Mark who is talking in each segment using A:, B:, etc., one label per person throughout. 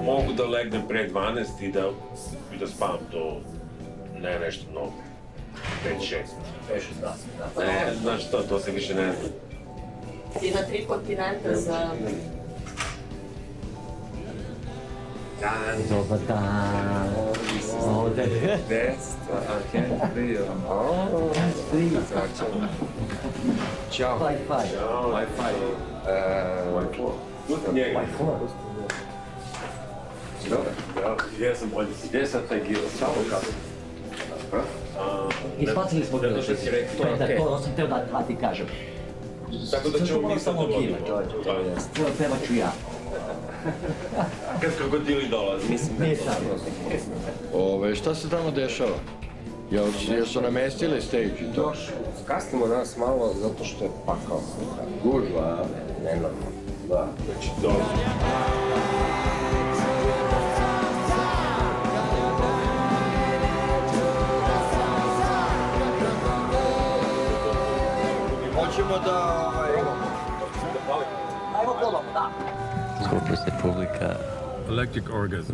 A: Mogu da legnem pre 12 i da spavam do ne nešto mnogo. 5-6.
B: 5-6 dana.
A: Ne, znaš što, to se više ne zna.
C: I na 3 kontinenta za...
B: Dobar dan. Ovdje.
D: Detstva, hands free. Hands free. Ćao.
B: Wi-Fi.
D: Wi-Fi.
A: Njega.
B: Wi-Fi.
A: Ja, jesam bolji.
D: Gdje sad taj giro? Samo kako?
B: Ispacili smo ga.
D: Zato što si rekao,
B: To je
D: okej.
B: to sam teo da ti kažem.
A: Tako da ćemo mi sad
B: samo
A: to
B: gile, to pevat ću ja.
A: Kad krokodili dolazi.
B: Nisam.
E: Šta se tamo dešava? Jesu namestili stage i to?
D: Kasnimo danas malo zato što je pakao.
E: Gužva,
D: Nenormalno. Da.
A: Znači, dobro.
E: hoćemo da...
B: Ajmo probamo, da.
F: Skopuje se publika.
G: Electric Orgasm.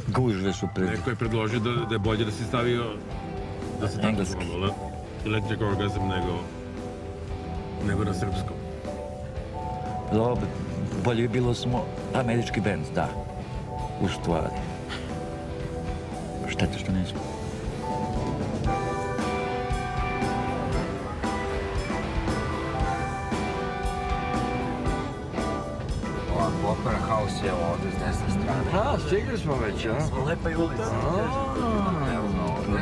F: Gužve su pred...
G: Neko je predložio da je bolje da si stavio da se tako
F: Engleski.
G: zvalo Electric Orgasm nego na srpskom.
F: Dobro, bolje bi bilo smo američki band, da. U stvari. Šteta što nismo.
D: Opera House je ovdje s desne strane.
E: A, stigli smo već, a?
B: Lepa je ulica.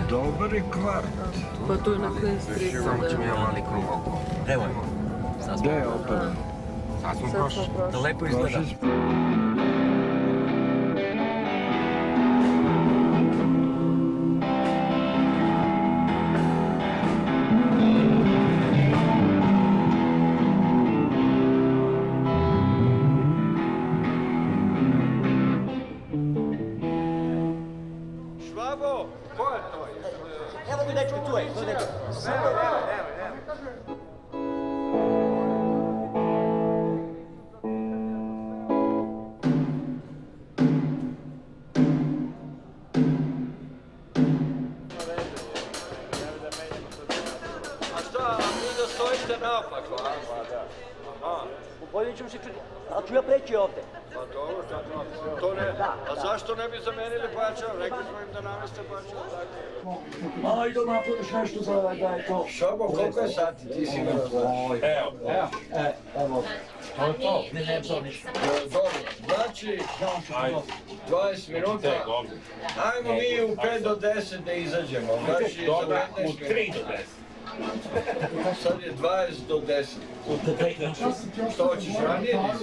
E: Dobar je kvart.
C: Pa tu je na Queen Street.
D: Samo ćemo jedan mali krug oko.
B: Evo je. Sad smo.
E: Gde je opera?
D: Sad smo
C: Sad
D: prošli.
C: smo prošli.
B: To lepo izgleda.
E: Prošli smo. Švabo, ko je to?
B: Evo ti dečko, tu je, tu je dečko.
E: A šta, vi da stojite naopako, a? A,
B: Bolje ćemo se čuti. Ali ću ja preći ovde.
E: pa dobro, šta to ne? A zašto ne bi zamenili pojačalo? Rekli smo im da nameste pojačalo.
B: Ajde, napraviš nešto za da je to.
E: Švabo, koliko je sati ti si imao?
A: Evo.
B: Evo. To je to. Ne to ništa.
E: Dobro, znači,
A: Ajde.
E: 20 minuta.
A: Dobro.
E: Ajmo mi u 5 do 10 da izađemo. Znači, za
A: Dobro,
E: 15
A: u
E: minuta.
A: 3 do 10.
E: Sad je 20 do 10. Što hoćeš ranije da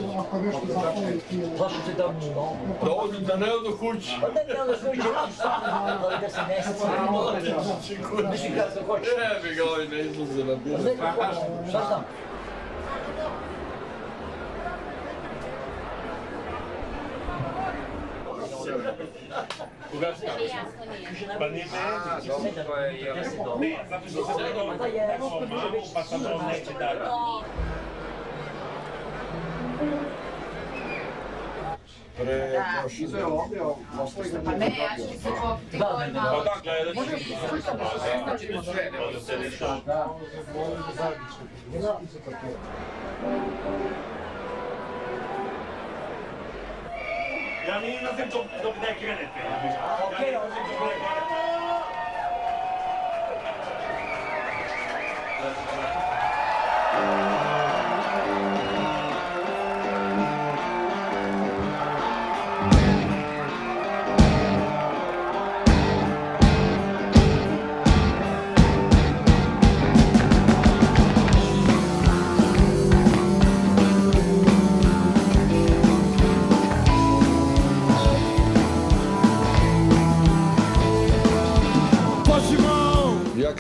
E: izađeš?
B: Zašto se da
E: Da ne odu kući.
B: Pa ne, onda smo ići nam stvarno, ali da se ne sjeća. Mislim kako hoćeš.
E: Ne bi ga ovaj ne izlaze na bilo.
B: Šta znam?
A: Koga si kao? Pa nije
D: A, dobro, to je je lepo.
A: Ne, zato što se nego mamu, pa sad on neće dati.
C: Pa ne, ja ću se popiti koji malo.
A: Pa da, gledat ću.
D: Znači da sve, ne
A: Da se nešto... Ja ne izlazim dok ne krenete.
B: Okej, onda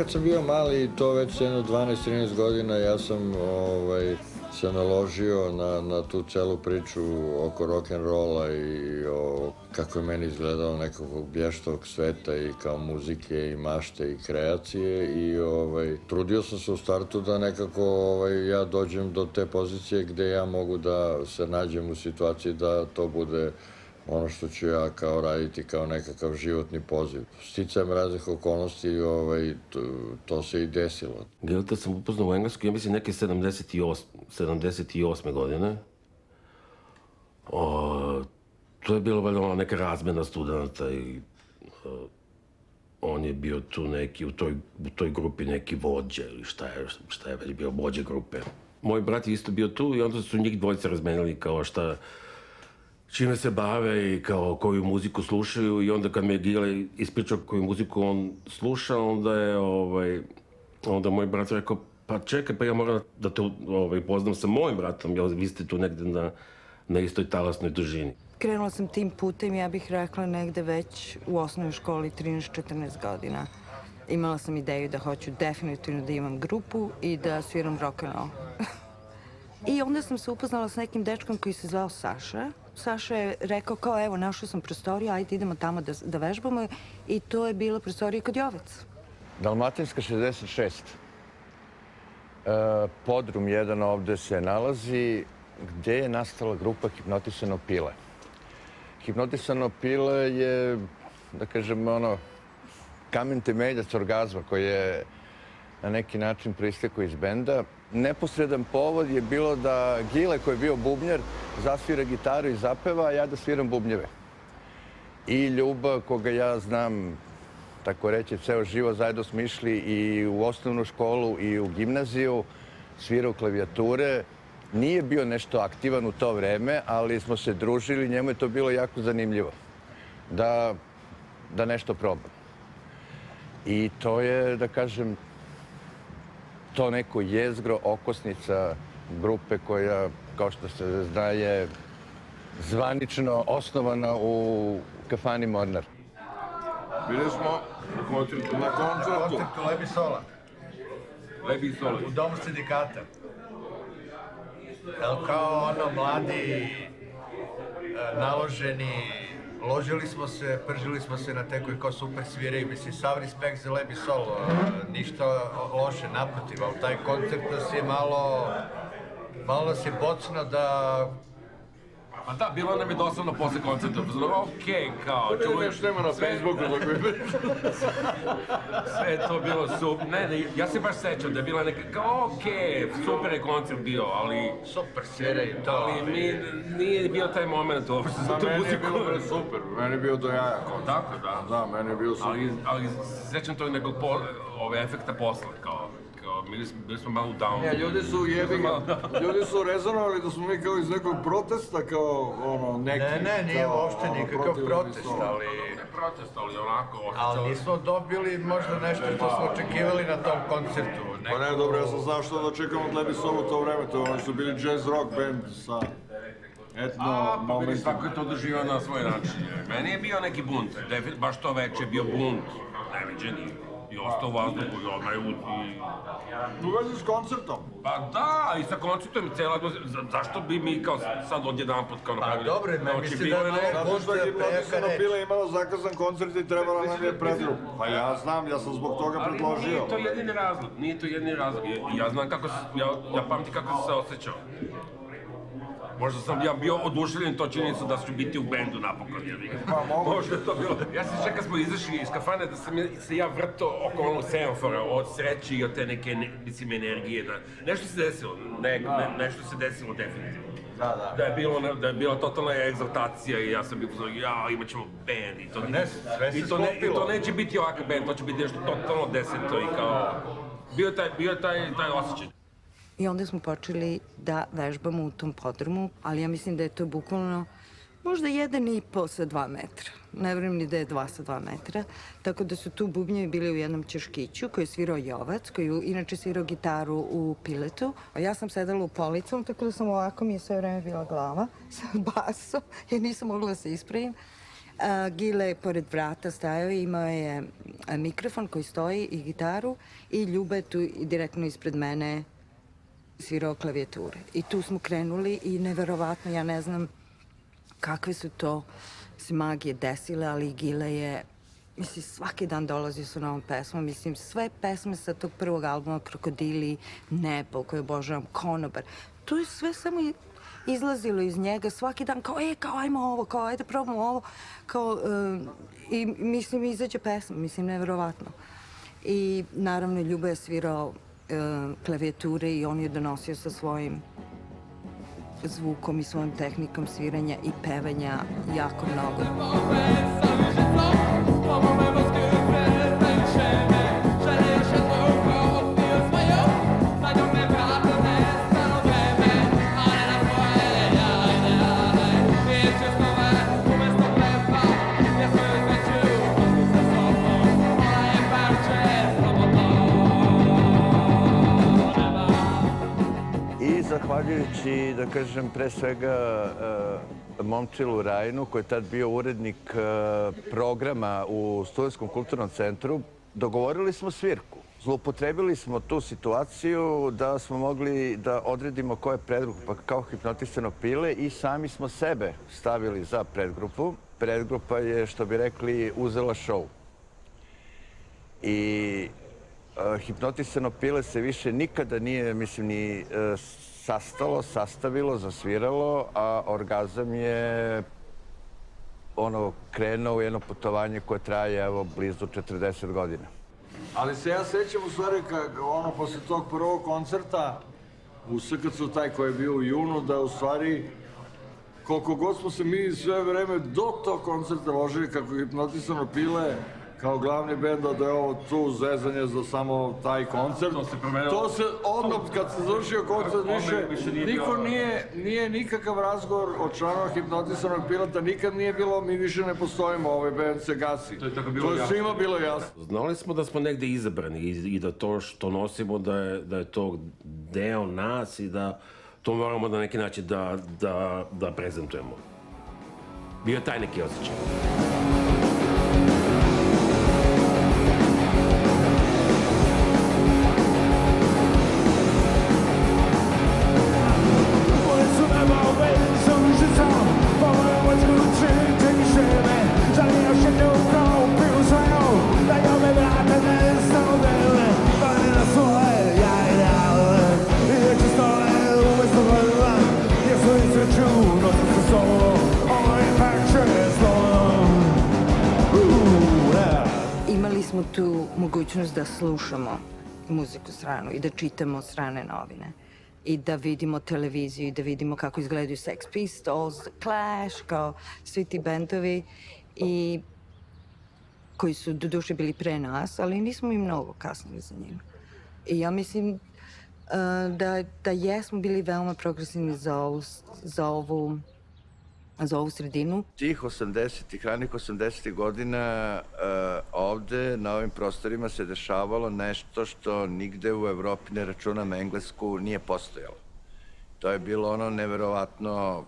E: kad sam bio mali, to već jedno 12-13 godina, ja sam se naložio na tu celu priču oko rock'n'rolla i kako je meni izgledalo nekog bještavog sveta i kao muzike i mašte i kreacije i trudio sam se u startu da nekako ja dođem do te pozicije gde ja mogu da se nađem u situaciji da to bude ono što ću ja kao raditi kao nekakav životni poziv. Sticajem raznih okolnosti to se i desilo.
A: Gileta sam upoznao u Engleskoj, ja mislim neke 78. godine. To je bilo valjda neka razmena studenta i on je bio tu neki, u toj grupi neki vođa ili šta je već bio vođa grupe. Moj brat je isto bio tu i onda su njih dvojice razmenili kao čime se bave i kao koju muziku slušaju i onda kad me je Gile ispričao koju muziku on sluša, onda moj brat rekao, pa čekaj, pa ja moram da te poznam sa mojim bratom, jer vi ste tu negde na istoj talasnoj dužini.
H: Krenula sam tim putem, ja bih rekla, negde već u osnovnoj školi, 13-14 godina. Imala sam ideju da hoću definitivno da imam grupu i da sviram rock'n'roll. I onda sam se upoznala s nekim dečkom koji se zvao Saša. Saša je rekao kao, evo, našao sam prostoriju, ajde idemo tamo da vežbamo. I to je bila prostorija kod Jovac.
I: Dalmatinska 66. Podrum jedan ovde se nalazi gde je nastala grupa Hipnotisano pile. Hipnotisano pile je, da kažem, kamen temeljac orgazma koji je na neki način proistekao iz benda. Neposredan povod je bilo da Gile, koji je bio bubnjar, zasvira gitaru i zapeva, a ja da sviram bubnjeve. I Ljuba, koga ja znam, tako reći, ceo život, zajedno smo išli i u osnovnu školu i u gimnaziju, svirao klavijature. Nije bio nešto aktivan u to vreme, ali smo se družili, njemu je to bilo jako zanimljivo da nešto probam. I to je, da kažem, to neko jezgro, okosnica grupe koja, kao što se zna, je zvanično osnovana u kafani Mornar.
E: Bili smo na koncertu
I: Lebi Sola.
G: Lebi Sola.
I: U Domu sindikata. Kao mladi, naloženi, ložili smo se, pržili smo se na te koji kao super sviraju. Mislim, sav respekt za Lebi Sol, ništa loše, naprotiv, ali taj koncert nas je malo nas je bocno da...
G: Pa da, bilo nam je dosadno posle koncerta, okej, kao...
E: Nešto nema na Facebooku dok bi
G: sve je to bilo super, ne, ja se baš sećam da je bila neka, kao okej, super je koncert bio, ali...
I: Super sviraju to,
G: ali nije bio taj moment uopšte za tu muziku.
E: Meni je bilo super, meni je bio do jaja koncert.
G: Tako, da.
E: Da, meni je bio super.
G: Ali sećam tog nekog efekta posle, kao bili smo malo down.
E: Ne, ljudi su rezonovali da smo mi kao iz nekog protesta, kao neki...
I: Ne, nije uopšte nikakav protest, ali...
G: Ne protest, ali onako...
I: Ali nismo dobili možda nešto što smo očekivali na tom koncertu.
E: Pa ne, dobro, ja sam znao što da čekam od Lebi Soul u to vreme, oni su bili jazz rock band sa etno momentima.
G: Svako je to doživao na svoj način. Meni je bio neki bunt, baš to veče je bio bunt, neviđeni. I ostao u vazduhu i odmah je
E: U vezi s koncertom?
G: Pa da, i sa koncertom cijela... Zašto bi mi kao sad odjedan put kao napravili?
I: Pa dobro, ne mislim da je
E: zato što je Hipnotisano pile imalo zakazan koncert i trebala nam je predrup. Pa ja znam, ja sam zbog toga predložio.
G: Ali nije to jedini razlog. Ja znam kako ja pamtim kako sam se osjećao. Možda sam ja bio oduševljen to činjenicu da ću biti u bendu napokon. Možda je to bilo. Ja sam čekao smo izašli iz kafane da sam se ja vrto oko onog semafora od sreći i od te neke, mislim, energije. Nešto se desilo, nešto se desilo definitivno. Da je bila totalna egzaltacija i ja sam bio pozorno, imat ćemo band i to neće biti ovakav band, to će biti nešto totalno deseto i kao... Bio je taj osjećaj.
H: I onda smo počeli da vežbamo u tom podrumu, ali ja mislim da je to bukvalno možda 1,5 sa 2 metra. Ne vjerujem ni da je 2 sa 2 metra. Tako da su tu bubnjevi bili u jednom ćoškiću koji je svirao Jovac, koji je inače svirao gitaru u Piletu. A ja sam sedala u policom, tako da sam ovako mi je sve vreme bila glava sa basom, jer nisam mogla da se ispravim. Gile je pored vrata stajao i imao je mikrofon koji stoji i gitaru i Ljuba je tu direktno ispred mene svirao klavijature. I tu smo krenuli i neverovatno, ja ne znam kakve su to se magije desile, ali Gile je, mislim, svaki dan dolazio sa novom pesmom, mislim, sve pesme sa tog prvog albuma, Krokodili, Nebo, koju obožavam, Konobar, to je sve samo izlazilo iz njega svaki dan, kao, kao, ajmo ovo, kao, ajde probamo ovo, kao, i mislim, izađe pesma, mislim, neverovatno. I naravno, Ljuba je svirao klavijature i on je donosio sa svojim zvukom i svojom tehnikom sviranja i pevanja jako mnogo.
I: Zahvaljujući, da kažem, pre svega Momčilu Rajnu, koji je tad bio urednik programa u Studentskom kulturnom centru, dogovorili smo svirku. Zloupotrebili smo tu situaciju da smo mogli da odredimo ko je predgrupa kao Hipnotisano pile i sami smo sebe stavili za predgrupu. Predgrupa je, što bi rekli, uzela šou. I Hipnotisano pile se više nikada nije, mislim, ni sastavilo, zasviralo, a Orgazam je krenuo u jedno putovanje koje traje, evo, blizu 40 godina.
E: Ali se ja sećam u stvari posle tog prvog koncerta u SKC-u, taj koji je bio u junu, da u stvari koliko god smo se mi sve vreme do tog koncerta ložili kako Hipnotisano pile kao glavni bend, da je ovo tu zezanje za samo taj koncert. To se odmah, kad se završio koncert, niko nije nikakav razgovor od članova Hipnotisanog pilota, nikad nije bilo, mi više ne postojimo, ovaj bend se gasi. To je svima bilo jasno.
A: Znali smo da smo negde izabrani i da to što nosimo, da je to deo nas i da to moramo na neki način da prezentujemo. Bio je taj neki osjećaj.
H: Imali smo tu mogućnost da slušamo muziku stranu i da čitamo strane novine i da vidimo televiziju i da vidimo kako izgledaju Sex Pistols, Clash, kao svi ti bendovi i koji su doduše bili pre nas, ali nismo mi mnogo kasnili za njima. I ja mislim da jesmo bili veoma progresivni za ovu sredinu.
I: Tih 80-ih, ranih 80-ih godina ovde na ovim prostorima se dešavalo nešto što nigde u Evropi, ne računam Englesku, nije postojalo. To je bilo ono neverovatno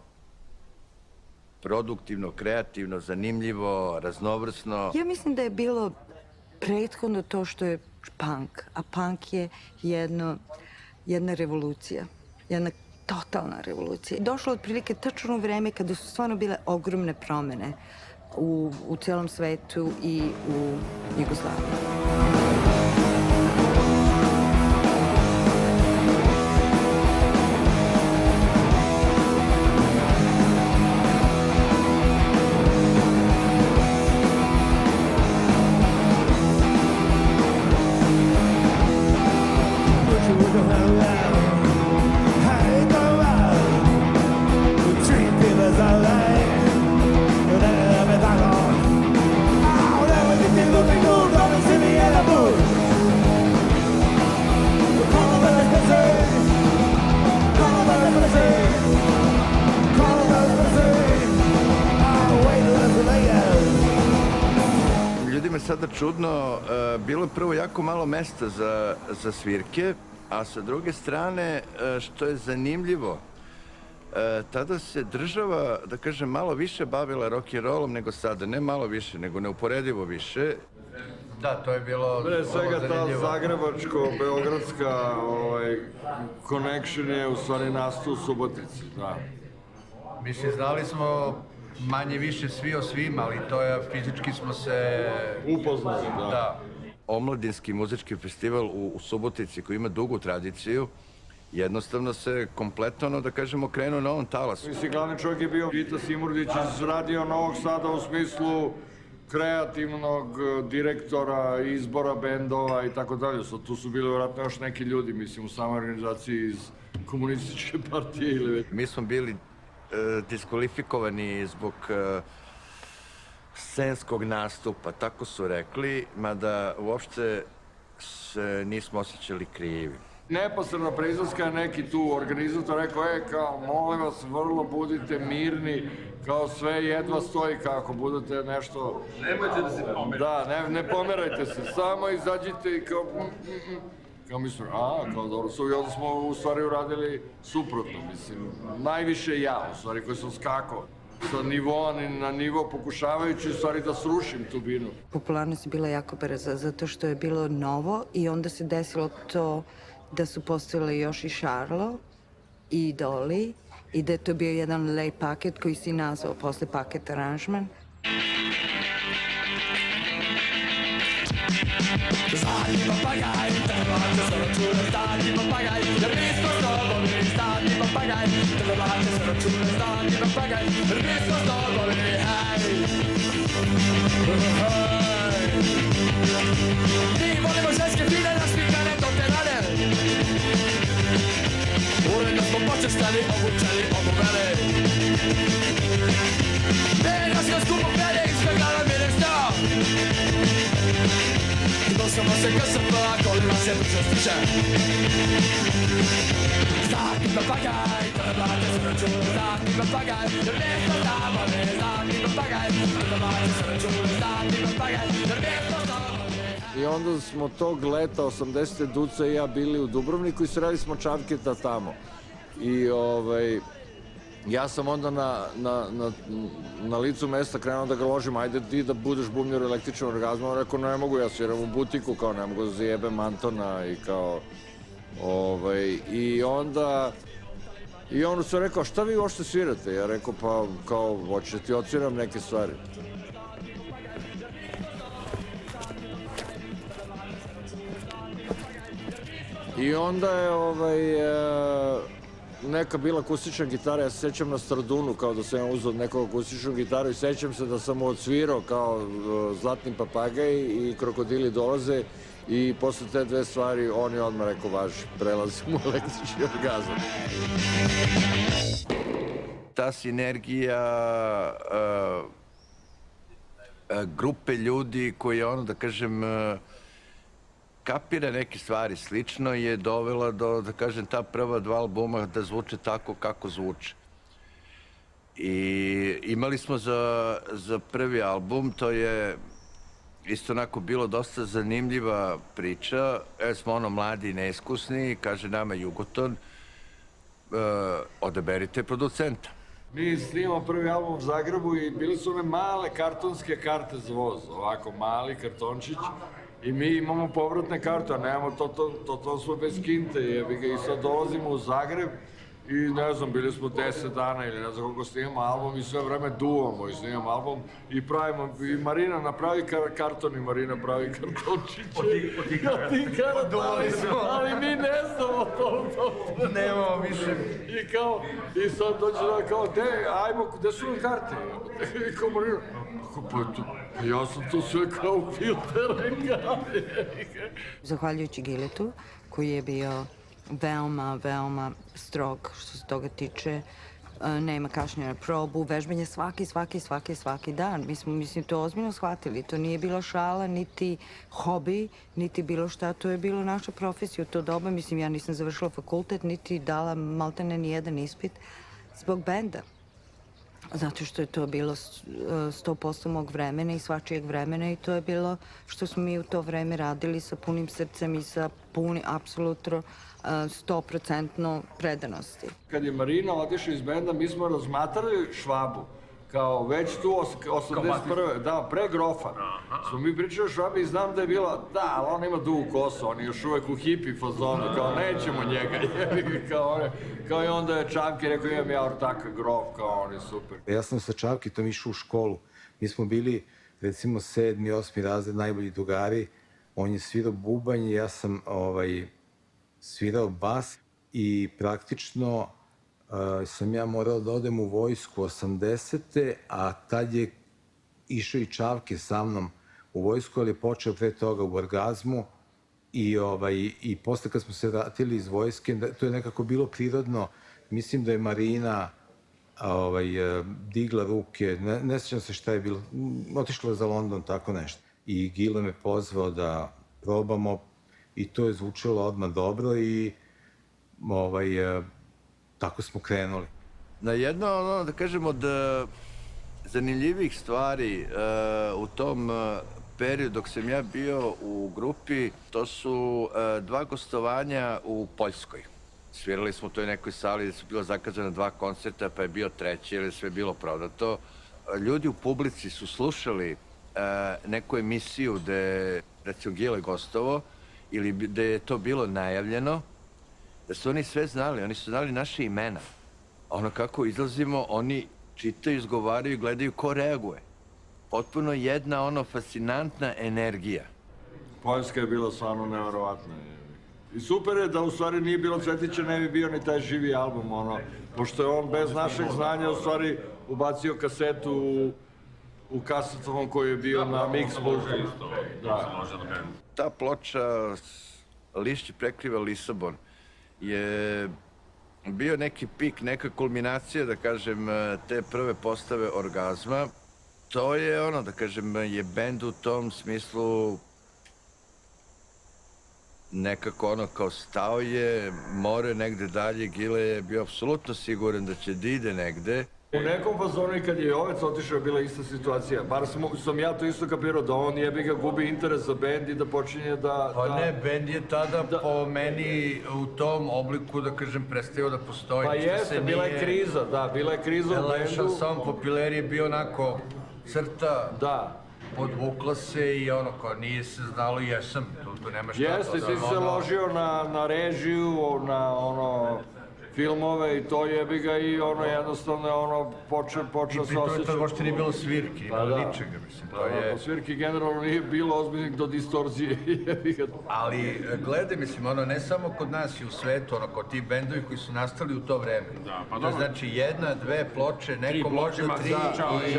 I: produktivno, kreativno, zanimljivo, raznovrsno.
H: Ja mislim da je bilo prethodno to što je punk, a punk je jedna revolucija, jedna totalna revolucija. Došlo je otprilike tačno u vreme kada su stvarno bile ogromne promene u celom svetu i u Jugoslaviji.
I: Sada čudno, bilo je prvo jako malo mesta za svirke, a sa druge strane, što je zanimljivo, tada se država, da kažem, malo više bavila rock'n'rollom nego sada. Ne malo više, nego neuporedivo više. Da, to je bilo
E: Pre svega ta zagrebačko-beogradska connection je u stvari nastao u Subotici, da.
J: Mislim, znali smo manje više svi o svima, ali to je, fizički smo se...
E: Upoznali, da.
I: Omladinski muzički festival u Subotici koji ima dugu tradiciju, jednostavno se kompletno, da kažemo, krenuo na ovom talasu.
E: Mislim, glavni čovjek je bio Vita Simurdić iz Radio Novog Sada u smislu kreativnog direktora, izbora bendova i tako dalje. Tu su bili vjerojatno još neki ljudi, mislim, u samoj organizaciji iz komunističke partije ili već.
I: Mi smo bili diskvalifikovani zbog scenskog nastupa, tako su rekli, mada uopšte se nismo osjećali krivi.
E: Neposredno pre izlaska je neki tu organizator rekao, kao, molim vas, vrlo budite mirni, kao sve jedva stoji kako budete nešto...
G: Nemojte da se pomerate.
E: Da, ne pomerajte se, samo izađite i kao... Kao mislim, kao dobro, i onda smo u stvari uradili suprotno, mislim, najviše ja, u stvari, koji sam skakao sa nivoa na nivo, pokušavajući u stvari da srušim tu binu.
H: Popularnost je bila jako brza, zato što je bilo novo i onda se desilo to da su postojali još i Šarlo i Doli i da je to bio jedan lep paket koji si nazvao posle paket aranžman.
K: Stani papagaj, trebate se račune, stani papagaj, jer mi smo s tobom, stani papagaj, trebate se račune, stani papagaj, jer mi smo s tobom, hej. Mi volimo ženske fine, naspikane dote rane. Uredno smo počestali, obučeni, obuveli. Mi nas ga skupo pjede, izbjegala mi nešto. Nosimo se KSP, kolima se brzo stiče. Stani papagaj, trebate se račune, stani papagaj, jer mjesto zabave, stani papagaj, trebate se račune, stani papagaj, jer mjesto zabave.
E: I onda smo tog leta, 80. Duca i ja bili u Dubrovniku i sreli smo Čavketa tamo. I ja sam onda na licu mesta krenuo da ga ložim, ajde ti da budeš bubnjar u električnom orgazmu, on rekao ne mogu, ja sviram u butiku, kao ne mogu da zajebem Antona i kao, i onda su rekao šta vi uopšte svirate, ja rekao pa kao hoćete ti odsviram neke stvari. I onda je neka bila akustična gitara, ja se sećam na Stradunu, kao da sam ja uzeo nekog akustičnu gitaru i sećam se da sam mu odsvirao kao Zlatni papagaj i Krokodili dolaze i posle te dve stvari on je odmah rekao važi, prelazim u električni orgazam.
I: Ta sinergija grupe ljudi koji je da kažem, kapira neke stvari slično je dovela do, da kažem, ta prva dva albuma da zvuče tako kako zvuče. I imali smo za prvi album, to je isto onako bilo dosta zanimljiva priča, smo mladi i neiskusni, kaže nama Jugoton, odaberite producenta.
E: Mi snimamo prvi album u Zagrebu i bili su one male kartonske karte za voz, ovako mali kartončić. I mi imamo povratne karte, a nemamo to smo bez kinte, i sad dolazimo u Zagreb i ne znam, bili smo 10 dana ili ne znam koliko snimamo album i sve vreme duvamo i snimamo album i pravimo, i Marina napravi karton i Marina pravi kartončiće. Od tih karata, ali mi ne znamo to.
J: Nemamo više.
E: I sad dođe da kao, ajmo, gde su nam karte? I kao Marina, pa ja sam to sve kao filter.
H: Zahvaljujući Giletu, koji je bio veoma, veoma strog što se toga tiče, nema kašnjenja na probu, vežbanje svaki dan. Mi smo to ozbiljno shvatili. To nije bila šala, niti hobi, niti bilo šta. To je bilo naša profesija u to doba. Mislim, ja nisam završila fakultet, niti dala maltene ni jedan ispit zbog benda. zato što je to bilo 100% mog vremena i svačijeg vremena i to je bilo što smo mi u to vreme radili sa punim srcem i sa apsolutno 100% predanosti.
E: Kad je Marina otišla iz benda, mi smo razmatrali Švabu. Kao već tu 81. Da, pre Grofa. Smo mi pričali o Švabi i znam da je bila, da, ali on ima dugu kosu, on je još uvek u hipi fazonu, kao nećemo njega, kao i onda je Čavki rekao imam ja ortaka Grof, kao on je super.
L: Ja sam sa Čavkitom išao u školu. Mi smo bili, recimo, 7. i 8. razred, najbolji drugari. On je svirao bubanj, ja sam svirao bas i praktično sam ja morao da odem u vojsku 80. a tad je išao i Čavke sa mnom u vojsku, ali je počeo pre toga u orgazmu i posle kad smo se vratili iz vojske, to je nekako bilo prirodno. Mislim da je Marina digla ruke, ne sjećam se šta je bilo, otišla je za London, tako nešto. I Gile me pozvao da probamo i to je zvučalo odmah dobro i tako smo krenuli.
I: Na jedno, da kažem, od zanimljivih stvari u tom periodu dok sam ja bio u grupi, to su 2 gostovanja u Poljskoj. Svirali smo u toj nekoj sali gde su bilo zakazane 2 koncerta, pa je bio 3. jer je sve bilo prodato. Ljudi u publici su slušali neku emisiju gde je, recimo, Gile gostovo ili gde je to bilo najavljeno, da su oni sve znali, oni su znali naše imena. Ono kako izlazimo, oni čitaju, izgovaraju, gledaju ko reaguje. Potpuno jedna fascinantna energija.
E: Poljska je bila stvarno neverovatna. I super je da u stvari nije bilo Cvetića, ne bi bio ni taj živi album, pošto je on bez našeg znanja u stvari ubacio kasetu u kasetofon koji je bio na Mixpultu.
I: Ta ploča Lišće prekriva Lisabon je bio neki pik, neka kulminacija, da kažem, te prve postave orgazma. To je da kažem, je bend u tom smislu nekako kao stao je, more negde dalje, Gile je bio apsolutno siguran da će da ide negde.
E: U nekom fazonu i kad je Jovec otišao je bila ista situacija. Bar sam ja to isto kapirao, da on jebi ga gubi interes za bend i da počinje da...
J: Pa ne, bend je tada po meni u tom obliku, da kažem, prestao da postoji.
E: Pa jeste, bila je kriza, da, bila je kriza u bendu.
J: Chanson Populaire je bio onako crta, podvukla se i kao nije se znalo jesam, tu nema šta.
E: Jeste, ti si se ložio na režiju, na filmove i to jebi ga i jednostavno počeo se osjećati.
J: I to uopšte nije bilo svirki, nije bilo ničega, mislim.
E: Po svirki generalno nije bilo ozbiljnih do distorzije, jebi ga.
J: Ali gledaj, mislim, ne samo kod nas i u svetu, kao ti bendovi koji su nastali u to vreme. To znači 1, 2 ploče, neko može 3 i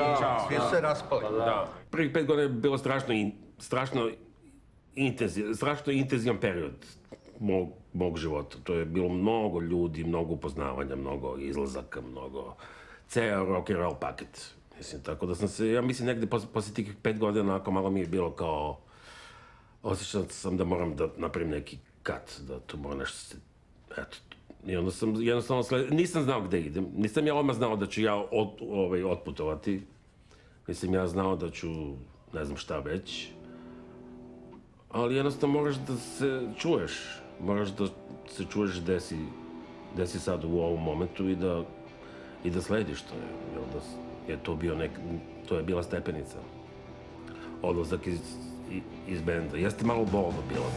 J: svi su se raspali.
A: Prvih 5 godina je bilo strašno intenzivan period mog života. To je bilo mnogo ljudi, mnogo upoznavanja, mnogo izlazaka, ceo rock and roll paket. Mislim, tako da sam se, ja mislim, negde posle tih 5 godina, ako malo mi je bilo kao, osjećao sam da moram da napravim neki cut, da tu mora nešto se, eto. I onda sam jednostavno nisam znao gde idem, nisam ja odmah znao da ću ja otputovati, nisam ja znao da ću, ne znam šta već, ali jednostavno moraš da se čuješ. Moraš da se čuješ gde si sad u ovom momentu i da slediš to. To je bila stepenica. Odlazak iz benda. Jeste malo bolno bilo.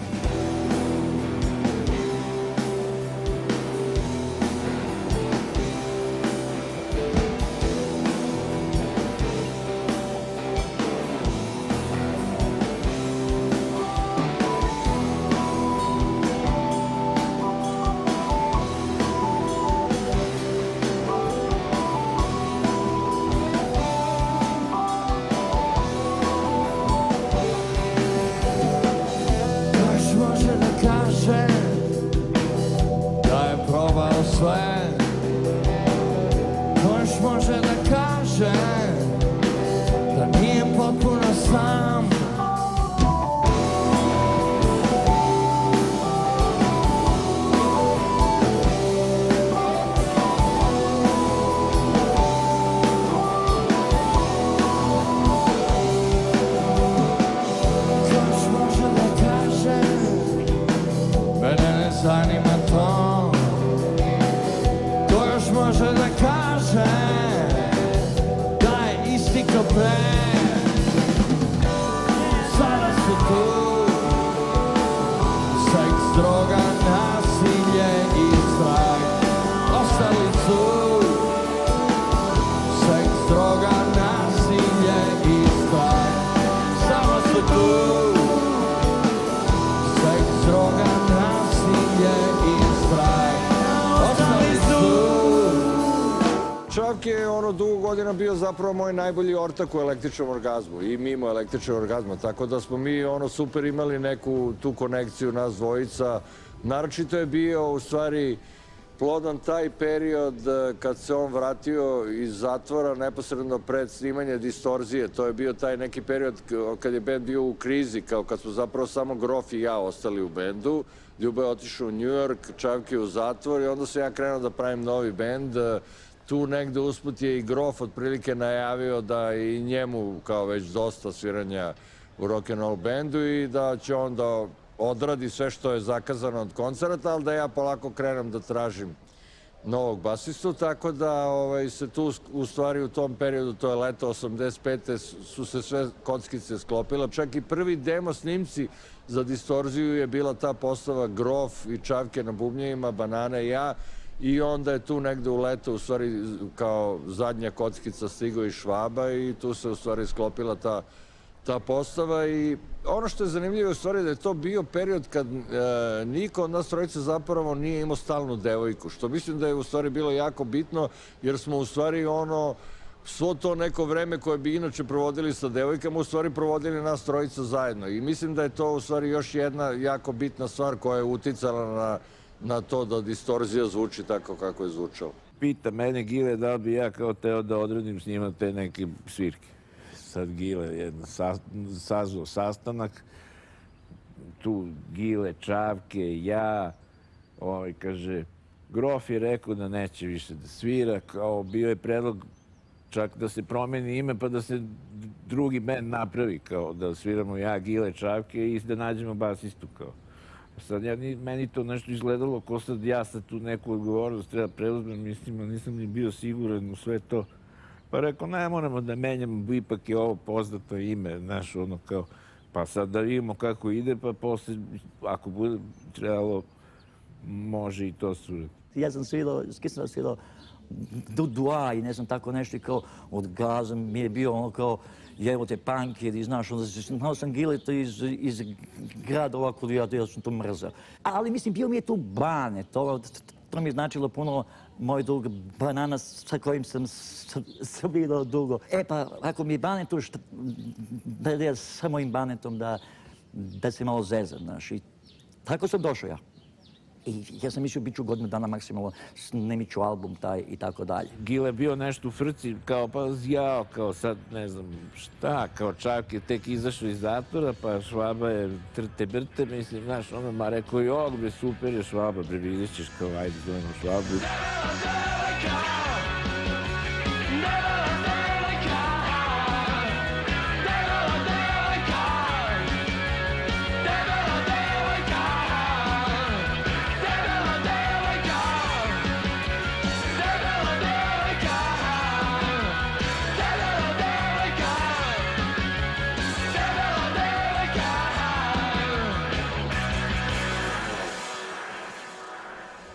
K: Može
E: Čavke je dugo godina bio zapravo moj najbolji ortak u Električnom orgazmu i mimo Električnog orgazma, tako da smo mi super imali neku tu konekciju nas dvojica. Naročito je bio u stvari plodan taj period kad se on vratio iz zatvora neposredno pred snimanje Distorzije. To je bio taj neki period kad je bend bio u krizi, kao kad smo zapravo samo Grof i ja ostali u bendu. Ljubo je otišao u New York, Čavke u zatvor i onda sam ja krenuo da pravim novi bend. Tu negde usput je i Grof otprilike najavio da i njemu kao već dosta sviranja u rock'n'roll bendu i da će on da odradi sve što je zakazano od koncerta, ali da ja polako krenem da tražim novog basistu, tako da se tu u stvari u tom periodu, to je leto 85. su se sve kockice sklopile. Čak i prvi demo snimci za Distorziju je bila ta postava Grof i Čavke na bubnjevima, Banana i ja, i onda je tu negde u leto u stvari kao zadnja kockica stigao i Švaba i tu se u stvari sklopila ta postava. I ono što je zanimljivo je u stvari da je to bio period kad niko od nas trojice zapravo nije imao stalnu devojku, što mislim da je u stvari bilo jako bitno, jer smo u stvari svo to neko vreme koje bi inače provodili sa devojkama, u stvari provodili nas trojica zajedno. I mislim da je to u stvari još jedna jako bitna stvar koja je uticala na to da Distorzija zvuči tako kako je zvučalo.
M: Pita mene Gile da li bi ja kao teo da odradim s njima te neke svirke. Sad Gile sazvao sastanak, tu Gile, Čavke, ja, kaže, Grof je rekao da neće više da svira, kao bio je predlog čak da se promeni ime pa da se drugi bend napravi, kao da sviramo ja, Gile, Čavke i da nađemo basistu, kao. Sad meni to nešto izgledalo ko sad ja sad tu neku odgovornost treba preuzmem, mislim, nisam ni bio siguran u sve to. Pa rekao, ne moramo da menjamo, ipak je ovo poznato ime, znaš, kao, pa sad da vidimo kako ide, pa posle, ako bude trebalo, može i to surati.
B: Ja sam svirao, skisno svirao Dua i ne znam tako nešto, kao od Gaza mi je bio kao jevo te punkir i znaš, znao sam Gileta iz grada ovako, ja sam to mrzao. Ali mislim, bio mi je tu Bane, to mi je značilo puno, moj drug Banana sa kojim sam svirao dugo. Pa ako mi je Bane tu, da je sa mojim Banetom da se malo zezam, znaš. I tako sam došao ja. I ja sam mislio, bit ću godinu dana maksimalno, snimit ću album taj i tako dalje.
M: Gile je bio nešto u frci, kao pa jao, kao sad ne znam šta, kao Čavke je tek izašao iz zatvora, pa Švaba je trte brte, mislim, znaš, ma rekao, jok bre, super je Švaba, bre, vidjet ćeš, kao ajde zovemo Švabu.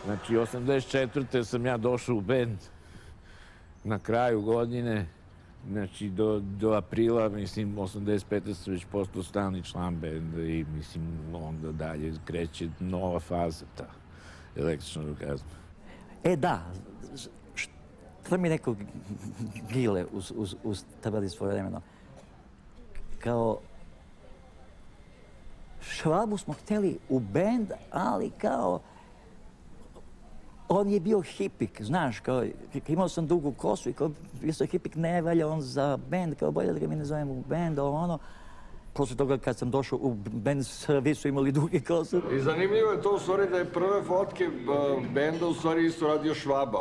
M: Znači, 84. sam ja došao u bend na kraju godine, znači do aprila, mislim, 85. sam već postao stalni član benda i, mislim, onda dalje kreće nova faza, ta Električnog orgazma.
B: Da, što mi rekao Gile uz tabeli svojevremeno, kao Švabu smo htjeli u bend, ali kao on je bio hipik, znaš, kao imao sam dugu kosu i kao bio sam hipik, ne valja on za bend, kao bolje da ga mi ne zovemo u bend, ono. Posle toga kad sam došao u bend, svi su imali duge kose.
E: I zanimljivo je to u stvari da je prve fotke benda u stvari isto radio Švaba,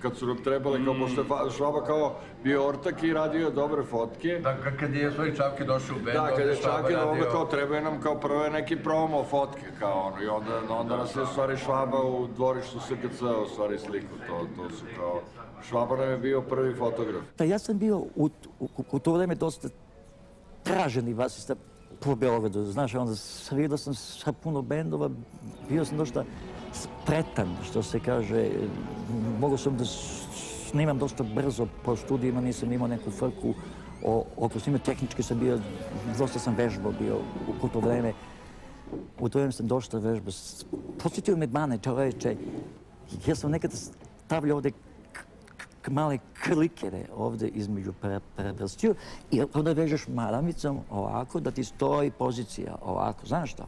E: kad su nam trebali, kao pošto je Švaba kao bio ortak i radio dobre fotke.
J: Da, kad je svoj Čavke došao u bend,
E: da, kad je Čavke onda kao trebaju nam kao prve neki promo fotke, kao ono, i onda nas je u stvari Švaba u dvorištu SKC u stvari sliku, to su kao, Švaba nam je bio prvi fotograf.
B: Ja sam bio u to vreme dosta traženi basista po Beogradu, znaš, onda svirao sam sa puno bendova, bio sam dosta spretan, što se kaže, mogao sam da snimam dosta brzo po studijima, nisam imao neku frku oko snima, tehnički sam bio, dosta sam vežbao bio u to vreme, u to vreme sam dosta vežbao. Posjetio me Bane, čoveče, ja sam nekada stavljao ovde male klikere ovde između prstiju i onda vežeš maramicom ovako da ti stoji pozicija ovako, znaš što?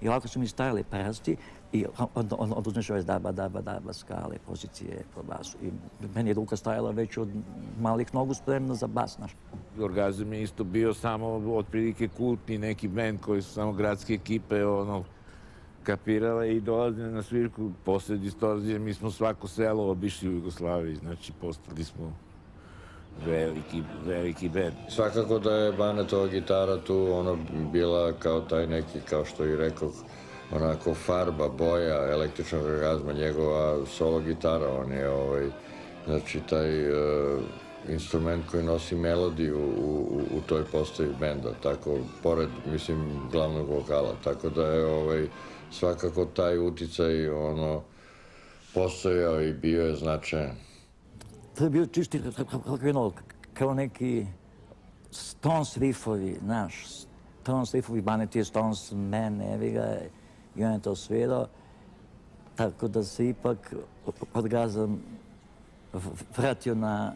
B: I ovako su mi stajali prsti i onda uzmeš ove daba skale, pozicije po basu. I meni je ruka stajala već od malih nogu spremna za bas, znaš.
M: Orgazam je isto bio samo otprilike kultni neki bend koji su samo gradske ekipe kapirale i dolazile na svirku. Posle Distorzije mi smo svako selo obišli u Jugoslaviji, znači postali smo veliki bend.
E: Svakako da je Banetova gitara tu bila kao taj neki, kao što i rekao, onako farba, boja električnog orgazma, njegova solo gitara, on je znači taj instrument koji nosi melodiju u toj postavi benda, tako, pored, mislim, glavnog vokala, tako da je svakako taj uticaj, postojao i bio je značajan.
B: To je bio čisti kao neki Stones riffovi, znaš, Stones riffovi, Banet je Stones man, evi ga, i on je to svirao, tako da se ipak Orgazam vratio na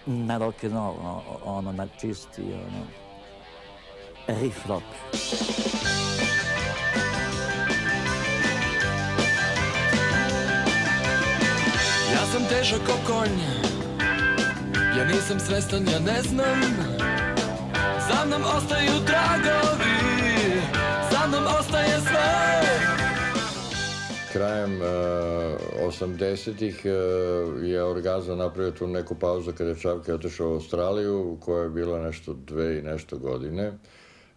B: rock'n'roll, na čisti, riff rock.
K: Ja sam težak ko konj, ja nisam svestan, ja ne znam. Za mnom ostaju tragovi, za mnom ostaje sve.
E: Krajem 80-ih je Orgazam napravio tu neku pauzu kada je Čavke otišao u Australiju, koja je bila nešto 2 i nešto godine.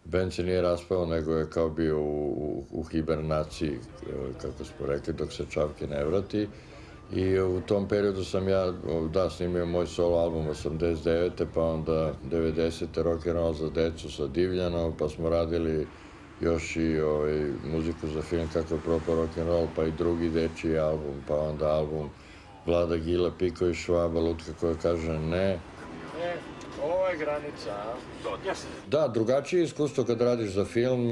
E: Band se nije raspao, nego je kao bio u hibernaciji, kako smo rekli, dok se Čavke ne vrati. I u tom periodu sam ja, snimio moj solo album 89. pa onda 90. Rock'n'roll za decu sa Divljanom, pa smo radili još i muziku za film Kako je propao rock'n'roll, pa i drugi dečiji album, pa onda album Vlada Gila, Piko i Švaba, Lutka koja kaže ne.
I: Ovo je granica, a?
E: Da, drugačije iskustvo kad radiš za film,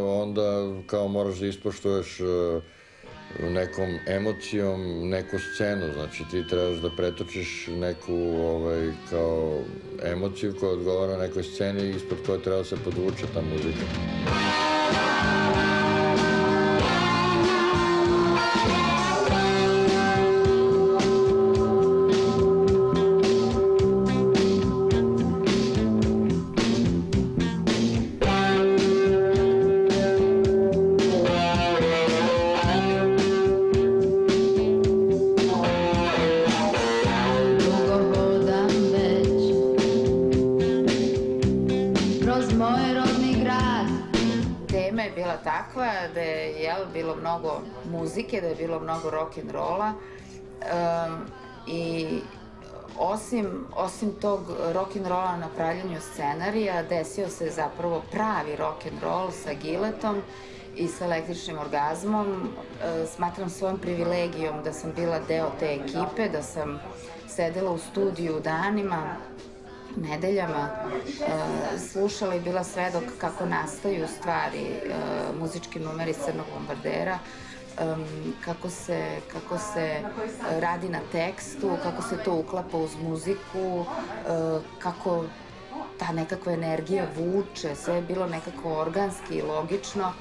E: onda kao moraš da ispoštuješ nekom emocijom, neku scenu, znači ti trebaš da pretočiš neku kao emociju koja odgovara nekoj sceni ispod koje treba da se podvuče ta muzika.
C: Bilo mnogo muzike, da je bilo mnogo rock'n'rolla i osim tog rock'n'rolla na pravljenju scenarija desio se zapravo pravi rock'n'roll sa Giletom i sa Električnim orgazmom. Smatram svojom privilegijom da sam bila deo te ekipe, da sam sedela u studiju danima, nedeljama, slušala i bila svedok kako nastaju stvari, muzički numeri Crnog bombardera, kako se radi na tekstu, kako se to uklapa uz muziku, kako ta nekakva energija vuče, sve je bilo nekako organski i logično,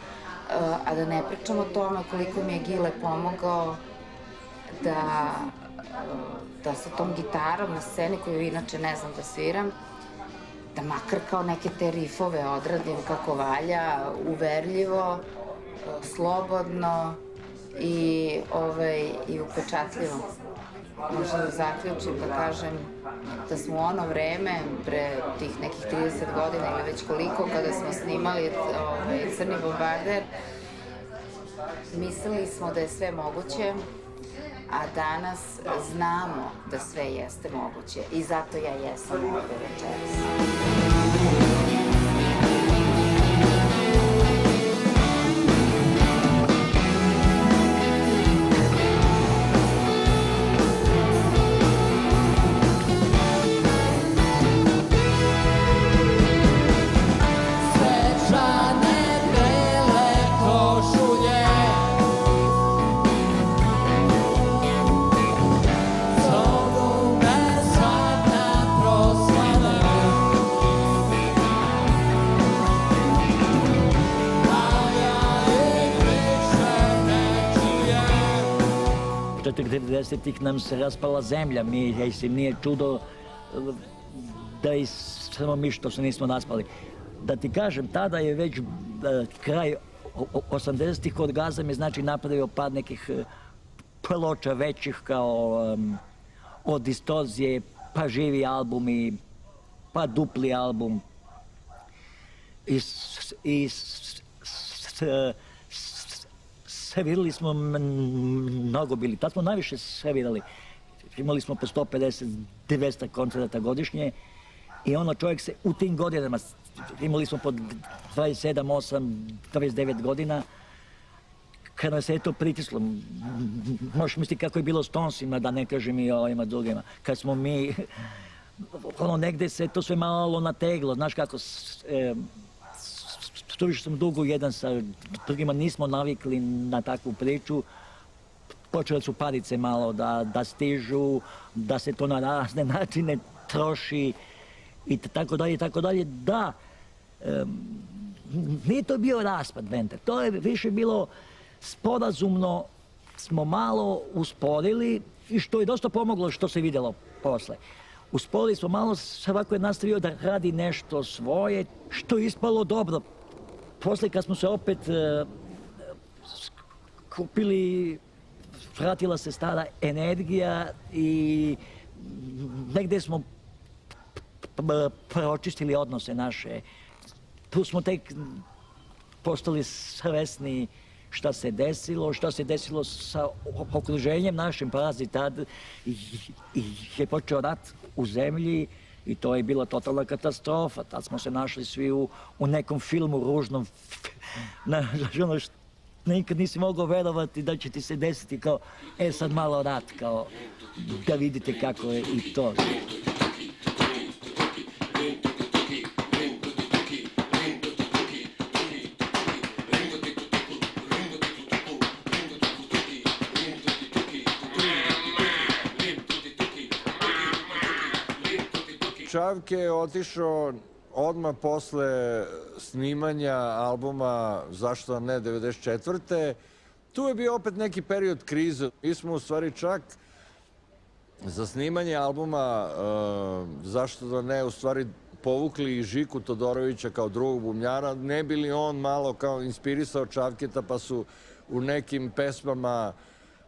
C: a da ne pričam o tome koliko mi je Gile pomogao da sa tom gitarom na sceni, koju inače ne znam da sviram, da makar kao neke te rifove odradim kako valja, uverljivo, slobodno i upečatljivo. Možda da zaključim da kažem da smo u ono vreme, pre tih nekih 30 godina ili već koliko, kada smo snimali Crni bombarder, mislili smo da je sve moguće, a danas znamo da sve jeste moguće i zato ja jesam ovdje večeras.
K: Zovu me
B: 90-ih nam se raspala zemlja. Nije čudo da i samo mi što se nismo naspali. Da ti kažem, tada je već kraj 80-ih Orgazam je znači napravio pad nekih ploča većih kao od Distorzije, pa živi albumi, pa dupli album. I servirali smo mnogo bili. Tad smo najviše servirali. Imali smo po 150-200 koncerta godišnje i ono čovjek se u tim godinama, imali smo po 27, 8, 29 godina, kada se je to pritislo. Možeš misliti kako je bilo s Stonesima, da ne kažem i ovima drugima. Kad smo mi, ono negde se to sve malo nateglo, znaš kako, stuviš sam dugo jedan sa drugima, nismo navikli na takvu priču. Počele su parice malo da stižu, da se to na razne načine troši i tako dalje, tako dalje. Da, nije to bio raspad benda, to je više bilo sporazumno, smo malo usporili i što je dosta pomoglo što se vidjelo posle. Usporili smo malo, svako je nastavio da radi nešto svoje, što je ispalo dobro. Posle kad smo se opet kupili, vratila se stara energija i negde smo pročistili odnose naše. Tu smo tek postali svesni šta se desilo sa okruženjem našim, pazi, tad je počeo rat u zemlji i to je bila totalna katastrofa. Tad smo se našli svi u nekom filmu ružnom, ono što nikad nisi mogao verovati da će ti se desiti kao, sad malo rat, kao da vidite kako je i to.
E: Čavke je otišao odmah posle snimanja albuma Zašto ne 94. Tu je bio opet neki period krize. Mi smo u stvari čak za snimanje albuma Zašto da ne u stvari povukli i Žiku Todorovića kao drugog bubnjara, ne bi li on malo kao inspirisao Čavketa, pa su u nekim pesmama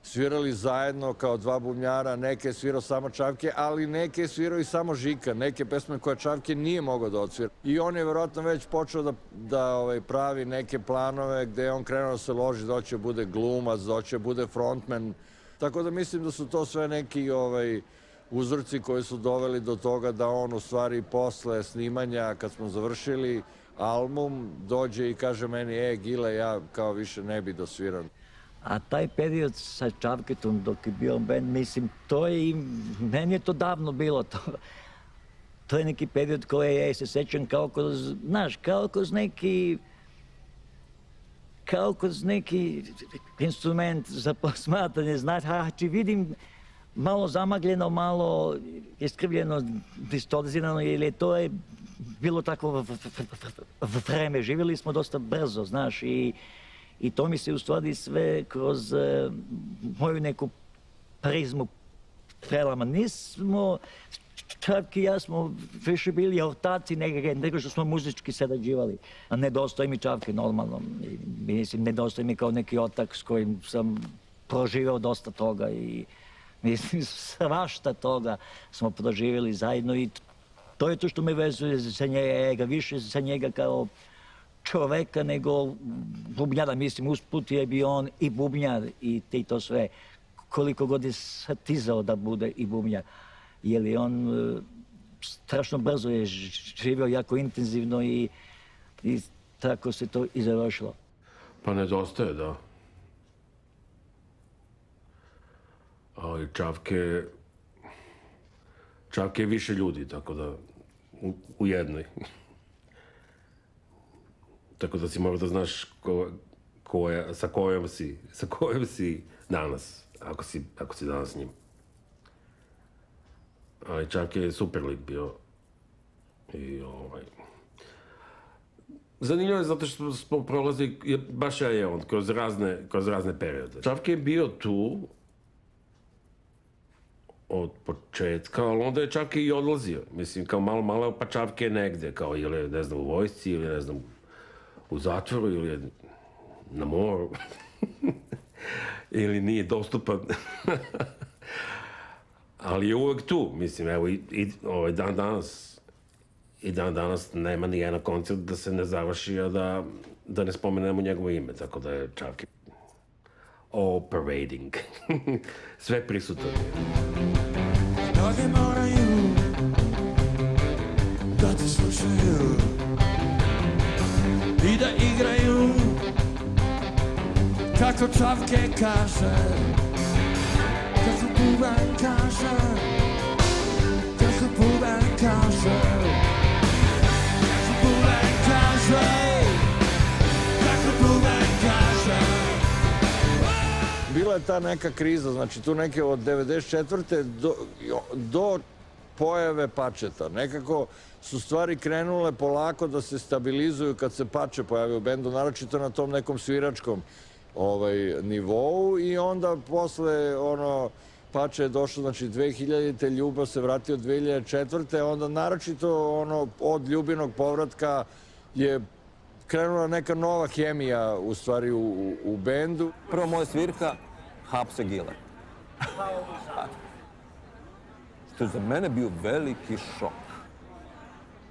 E: svirali zajedno kao dva bubnjara, neke je svirao samo Čavke, ali neke je svirao i samo Žika, neke pesme koje Čavke nije mogao da odsvira. I on je verovatno već počeo da pravi neke planove gde je on krenuo da se loži da hoće bude glumac, da hoće bude frontman. Tako da mislim da su to sve neki uzorci koji su doveli do toga da on u stvari posle snimanja, kad smo završili album, dođe i kaže meni, Gile, ja kao više ne bi da sviram.
B: A taj period sa Čavketom dok je bio band, mislim, to je i meni je to davno bilo. To je neki period koji ja se sećam kao kroz, znaš, kao kroz neki instrument za posmatranje, znači vidim malo zamagljeno, malo iskrivljeno, distorzirano, jer to je bilo tako vreme, živjeli smo dosta brzo, znaš, i to mi se u stvari sve kroz moju neku prizmu prelama. Nismo, čak i ja smo više bili ortaci nego što smo muzički sarađivali. A nedostaje mi Čavke normalno. Mislim, nedostaje mi kao neki otak s kojim sam proživao dosta toga i mislim, svašta toga smo proživjeli zajedno i to je to što me vezuje za njega, više za njega kao čoveka nego bubnjara. Mislim, usput je bio on i bubnjar i to sve. Koliko god je satizao da bude i bubnjar. Jer on strašno brzo je živio, jako intenzivno i tako se to i završilo.
A: Pa nedostaje, da. Ali Čavke je više ljudi, tako da u jednoj. Tako da si možeš da znaš sa kojom si danas, ako si danas s njim. Ali Čavke je super lik bio. Zanimljivo je zato što smo prolazili, baš ja i on, kroz razne periode. Čavke je bio tu od početka, ali onda je čak i odlazio. Mislim, kao malo pa čavke negde, kao ili, ne znam, u vojsci, ili, ne znam, u zatvoru, ili na moru. Ili nije dostupan. Ali je uvek tu, mislim, evo, i dan danas nema ni jedan koncert da se ne završi, a da ne spomenemo njegovo ime, tako da je čak all parading. Sve prisutno.
K: Mnogi moraju da te slušaju i da igraju kako čavke kaže, kako buban kaže, kako buban kaže, kako buban kaže, kako buban kaže.
E: Bila je ta neka kriza, znači tu neke od 94. do pojave Pačeta. Nekako su stvari krenule polako da se stabilizuju kad se Pače pojavio u bendu, naročito na tom nekom sviračkom nivou i onda posle Pače je došlo, znači 2000. Ljubav se vratio 2004. Onda naročito od Ljubinog povratka je krenula neka nova hemija u stvari u bendu.
N: Prva moja svirka hapse Gile. Što je za mene bio veliki šok.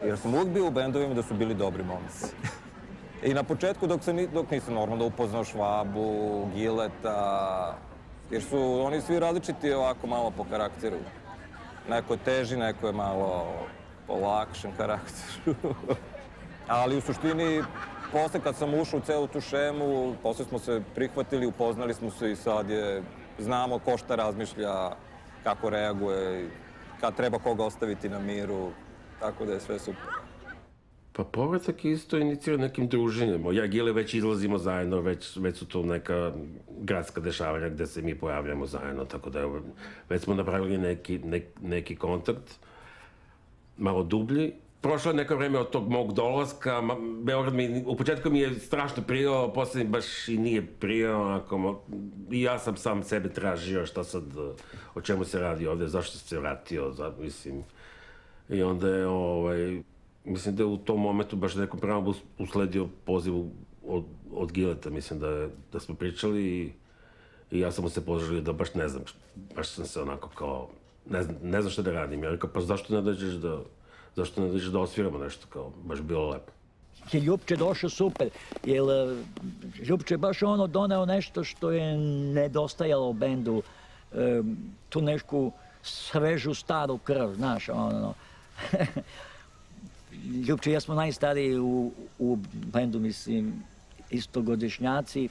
N: Jer sam uvijek bio u bendovima da su bili dobri momci. I na početku dok nisam normalno upoznao Švabu, Gileta, jer su oni svi različiti ovako malo po karakteru. Neko je teži, neko je malo po lakšem karakteru. Ali u suštini, posle kad sam ušao u celu tu šemu, posle smo se prihvatili, upoznali smo se i sad znamo ko šta razmišlja, kako reaguje, kad treba koga ostaviti na miru, tako da je sve super.
A: Pa povratak je isto inicirao nekim druženjem. Ja i Gile već izlazimo zajedno, već su to neka gradska dešavanja gde se mi pojavljamo zajedno, tako da već smo napravili neki kontakt, malo dublji. Prošlo je neko vreme od tog mog dolaska, Beograd u početku mi je strašno prijao, posle baš i nije prijao, i ja sam sam sebe tražio šta sad, o čemu se radi ovde, zašto se vratio, mislim. I onda je, mislim da je u tom momentu baš neko pravo usledio poziv od Gileta, mislim da smo pričali i ja sam mu se poželio da baš ne znam, baš sam se onako kao, ne znam šta da radim. Ja rekao, pa zašto ne dođeš da osviramo nešto, kao, baš bilo lepo.
B: Je Ljupče došao super, jer Ljupče je baš doneo nešto što je nedostajalo u bendu, tu neku svežu staru krv, znaš, Ljupče i ja smo najstariji u bendu, mislim, istogodišnjaci,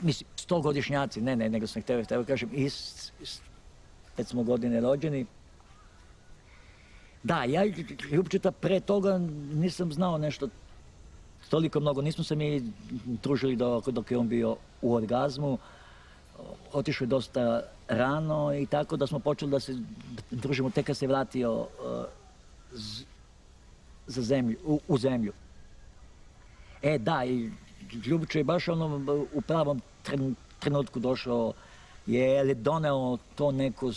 B: mislim, 100-godišnjaci, nego sam hteo kažem, već smo godine rođeni. Da, ja Ljupčeta pre toga nisam znao nešto toliko mnogo, nismo se mi družili dok je on bio u Orgazmu. Otišao je dosta rano i tako da smo počeli da se družimo tek kad se vratio u zemlju. Da, i Ljubiče je baš u pravom trenutku došao, jer je doneo to neko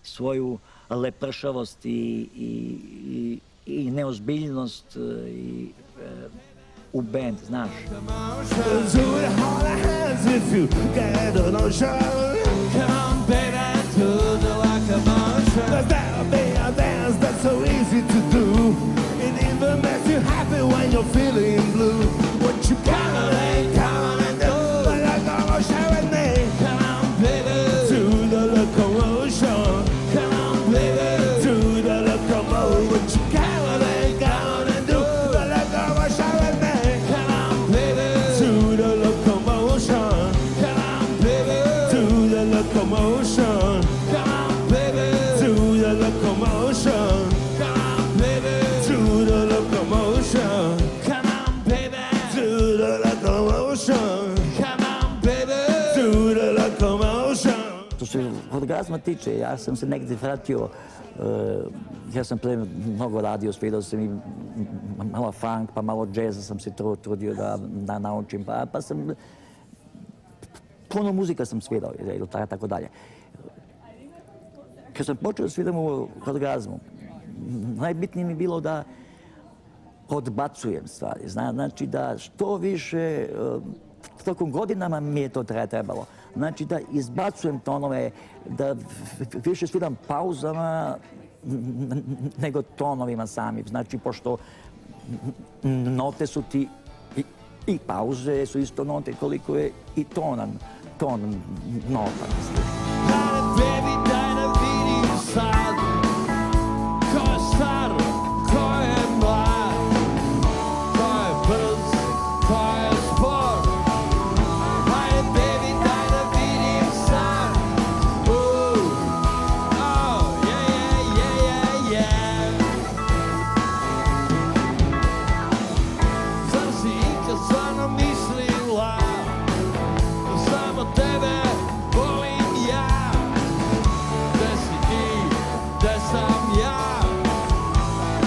B: svoju lepršavost i neozbiljnost u band, znaš. Što se Orgazma tiče, ja sam se negdje vratio, ja sam pre mnogo radio, svirao sam i malo funk, pa malo džeza sam se trudio da naučim, pa sam, puno muzika sam svirao, tako dalje. kad sam počeo da sviram u orgazmu, najbitnije mi je bilo da odbacujem stvari. Znači da što više, tokom godinama mi je to trebalo. Znači da izbacujem tonove, da više sviram pauzama nego tonovima samim. Znači, pošto note su ti i pauze su isto note koliko je i ton nota.
K: Baby, daj da vidim sad ko je star, ko je mlad, ko je brz, ko je spor. Hajde, baby, daj da vidim sad. Oh, yeah. Zar si ikad stvarno mislila da samo tebe volim ja? Gde si ti, gde sam ja?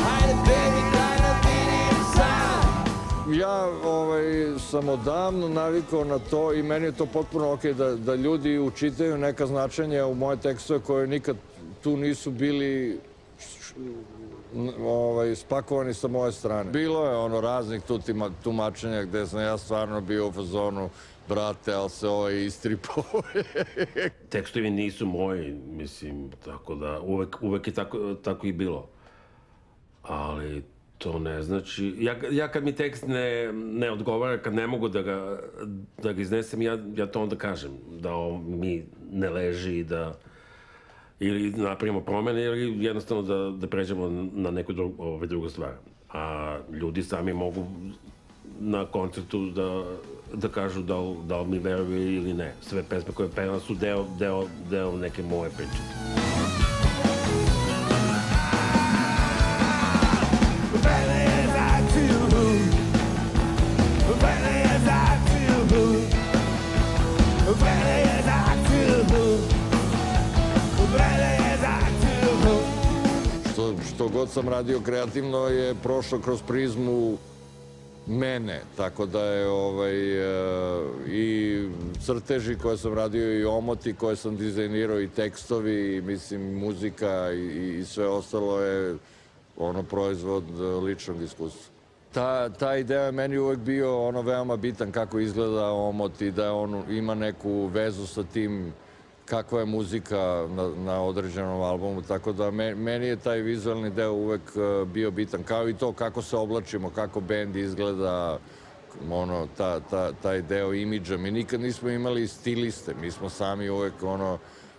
K: Hajde, baby, daj da vidim sad.
E: Ja sam odavno navikao na to i meni je to potpuno okej da ljudi učitaju neka značenja u moje tekstove koje nikad tu nisu bili spakovani sa moje strane. Bilo je raznih tu tumačenja gde sam ja stvarno bio u fazonu, brate, ali se istripao.
A: Tekstovi nisu moji, mislim, tako da uvek je tako i bilo. Ali to ne znači... Ja kad mi tekst ne odgovara, kad ne mogu da ga iznesem, ja to onda kažem. Da mi ne leži, da ili napravimo promene, ili jednostavno da pređemo na neku drugu stvar. A ljudi sami mogu na koncertu da kažu da li mi veruju ili ne. Sve pesme koje pevam su deo neke moje priče.
E: Što god sam radio kreativno je prošlo kroz prizmu mene, tako da je i crteži koje sam radio i omoti koje sam dizajnirao i tekstovi i mislim muzika i sve ostalo je proizvod ličnog iskustva. Ta ideja je meni uvek bio veoma bitan kako izgleda omot i da on ima neku vezu sa tim kakva je muzika na određenom albumu, tako da meni je taj vizualni deo uvek bio bitan, kao i to kako se oblačimo, kako bend izgleda, taj deo imidža. Mi nikad nismo imali stiliste, mi smo sami uvek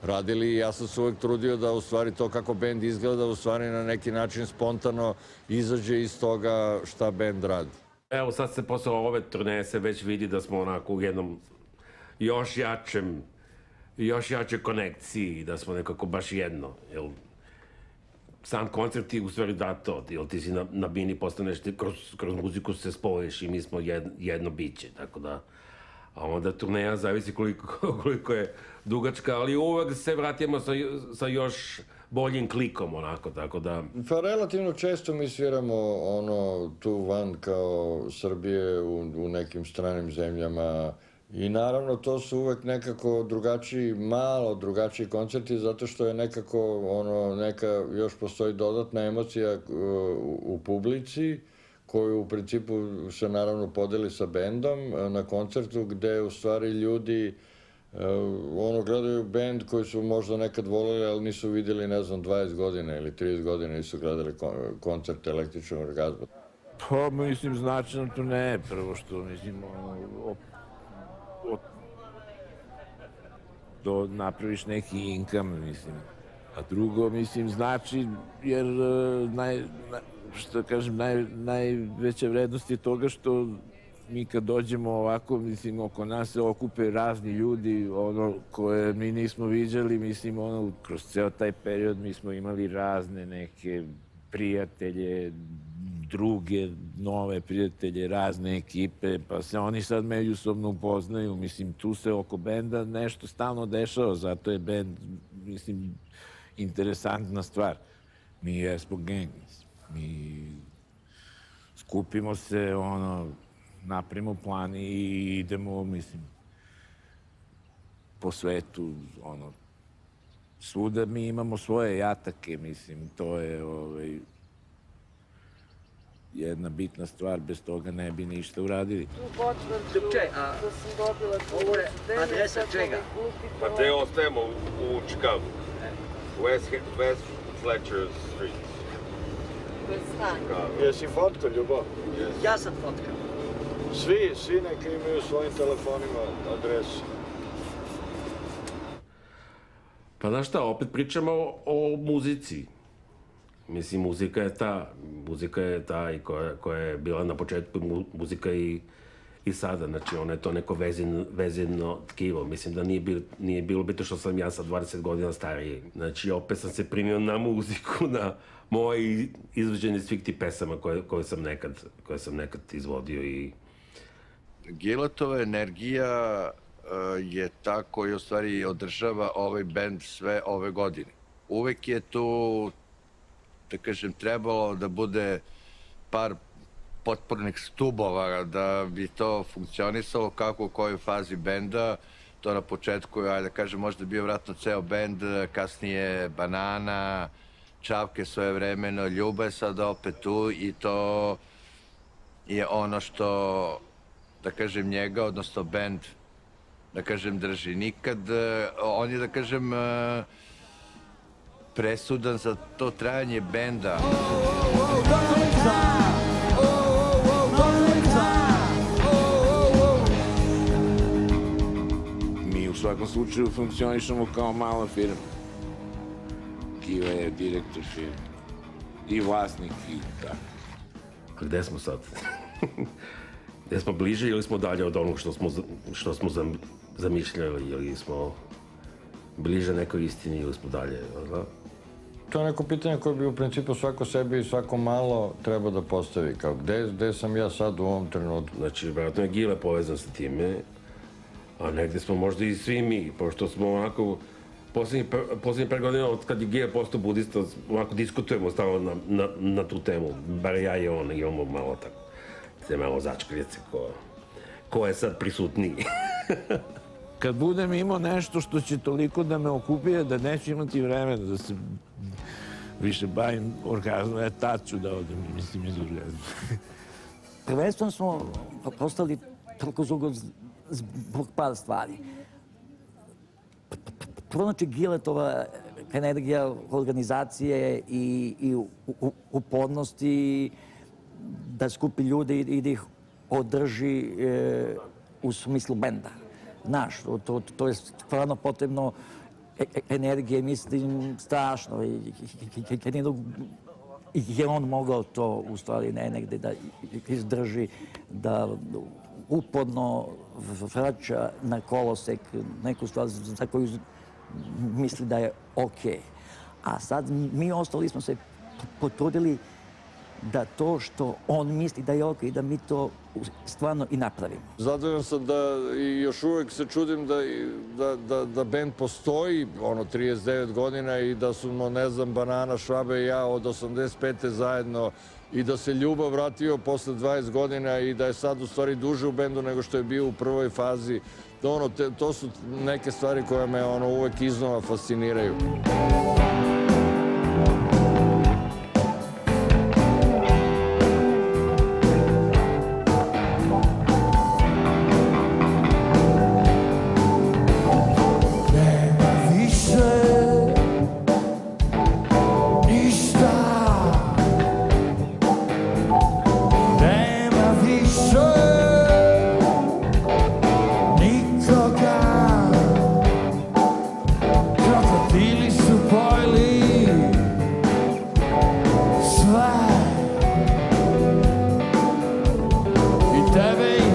E: radili i ja sam se uvek trudio da u stvari to kako bend izgleda u stvari na neki način spontano izađe iz toga šta bend radi.
A: Evo sad se posle ove turneje se već vidi da smo onako u jednom još jačoj konekciji, da smo nekako baš jedno. Sam koncert ti u stvari da to, jer ti si na bini postaneš, kroz muziku se spojiš i mi smo jedno biće, tako da... A onda turneja zavisi koliko je dugačka, ali uvek se vratimo sa još boljim klikom, onako, tako da...
E: Pa relativno često mi sviramo tu van kao Srbije u nekim stranim zemljama i naravno to su uvek nekako malo drugačiji koncerti zato što je nekako još postoji dodatna emocija u publici koju u principu se naravno podeli sa bendom na koncertu gde u stvari ljudi gledaju bend koji su možda nekad voleli, ali nisu videli, ne znam, 20 godina ili 30 godina nisu gledali koncert Električnog orgazma.
M: Pa, mislim, značajno to ne, prvo što, mislim, napraviš neki income, mislim. A drugo, mislim, znači, jer, što kažem, najveća vrednost je toga što mi kad dođemo ovako, mislim, oko nas se okupe razni ljudi, koje mi nismo viđali, mislim, kroz ceo taj period mi smo imali razne neke prijatelje, druge, nove prijatelje, razne ekipe, pa se oni sad međusobno upoznaju, mislim, tu se oko benda nešto stalno dešava, zato je bend, mislim, interesantna stvar. Mi jesmo gang, mi skupimo se, napravimo plan i idemo, mislim, po svetu, Svuda mi imamo svoje jatake, mislim, to je jedna bitna stvar, bez toga ne bi ništa uradili.
B: Ljubče, a ovo je adresa čega?
G: Pa te ostajemo u Chicago. West Fletcher Street.
E: Jesi fotka, Ljubo?
B: Ja sam fotkao.
E: Svi neka imaju svojim telefonima adresu.
A: Pa znaš šta, opet pričamo o muzici. Mislim, muzika je ta koja je bila na početku muzika i sada. Znači, ona je to neko vezino tkivo. Mislim da nije bilo bitno što sam ja sa 20 godina stariji. Znači, opet sam se primio na muziku, na moje izvođenje svih tih pesama koje sam nekad izvodio i...
I: Giletova energija je ta koja u stvari održava ovaj bend sve ove godine. Uvek je tu, da kažem, trebalo da bude par potpornih stubova da bi to funkcionisalo, kako u kojoj fazi benda. To na početku, ajde da kažem, možda bio vratno ceo bend, kasnije Banana, Čavke svojevremeno, Ljuba je sad opet tu i to je ono što, da kažem, njega, odnosno bend, da kažem, drži. Nikad, on je, da kažem, presudan za to trajanje benda.
M: Mi u svakom slučaju funkcionišemo kao mala firma. Giva je direktor firme i vlasnik i tako.
A: A gde smo sad? Gde smo bliže ili smo dalje od onog što smo zamišljali, ili smo bliže nekoj istini ili smo dalje, da?
E: To je neko pitanje koje bi u principu svako sebi i svako malo treba da postavi. Kao, gde sam ja sad u ovom trenutku?
A: Znači, vjerojatno je Gile povezan sa time, a negde smo možda i svi mi, pošto smo onako poslednjih par godina, od kad je Gile postao budista, onako diskutujemo stalno na tu temu. Bar ja i on imamo malo tako, se malo začkrljice ko je sad prisutniji.
M: Kad budem imao nešto što će toliko da me okupira, da neću imati vremena da se više bavim orgazmom, ja tad ću da odem, mislim, iz orgazma.
B: Prvenstveno smo postali toliko zbog par stvari. Prvo, znači, Giletova energija organizacije i upornosti da skupi ljude i da ih održi u smislu benda. Znaš, to je stvarno potrebno energije, mislim, strašno. Je on mogao to, u stvari, negde da izdrži, da uporno vraća na kolosek neku stvar za koju misli da je okej. A sad mi ostali smo se potrudili da to što on misli da je okej, da mi to stvarno i napravimo.
E: Zadovoljan sam da i još uvek se čudim da bend postoji, 39 godina i da su, ne znam, Banana, Švabe i ja od 85. zajedno i da se Ljuba vratio posle 20 godina i da je sad u stvari duže u bendu nego što je bio u prvoj fazi. To su neke stvari koje me uvek iznova fasciniraju.
K: Tebe